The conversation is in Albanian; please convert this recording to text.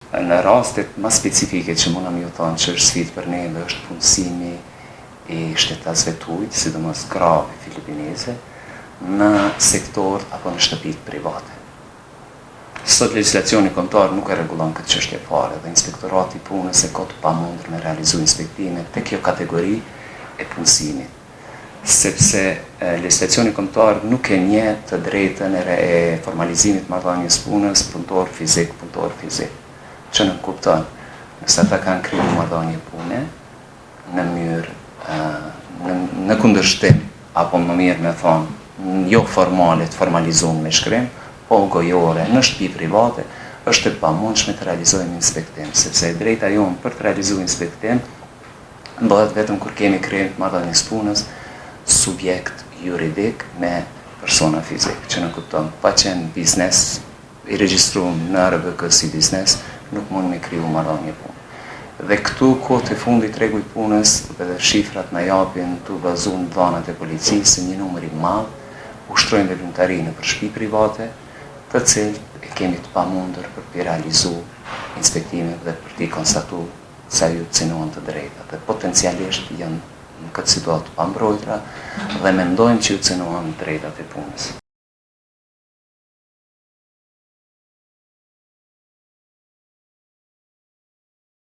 Në rastet më specifike që mundam ju thonë që është sfidë për neve është punësimi i shtetasëve të huaj, sidomos grave filipineze, në sektor apo në shtëpitë private. Sot legjislacioni kombëtar nuk e rregullon këtë çështje fare dhe Inspektorati i Punës e ka të pamundur me realizu inspektime te kjo kategori e punësimit, sepse legjislacioni kombëtar nuk e njeh të drejtën e formalizimit të marrëdhënies punës punëtor fizik, që nuk kupton nëse ata kanë kriju marrëdhënie pune në mënyrë në kundërshtim apo më mirë me thonë jo formale të formalizuar me shkrim, po gojore në shtëpi private, është e pamundshme të realizojmë inspektim, sepse e drejta jonë për të realizuar inspektim bëhet vetëm kur kemi krijim të marrëdhënies punës subjekt juridik me persona fizik, që nuk kupton pa qenë biznes i regjistruar në RBK si biznes, nuk mund me kriju marrëdhënie punë. Dhe këtu kohët e fundit tregu i punës dhe shifrat na japin të bazuar në dhënat e policisë se një numër i madh ushtrojnë veprimtari nëpër shtëpi private, të cilët e kemi të pamundur për të realizuar inspektimet dhe për të konstatuar se ajo cënohen të drejta dhe potencialisht janë në këtë situatë pambrojtura dhe mendojmë që ju cënohen drejtat e punës.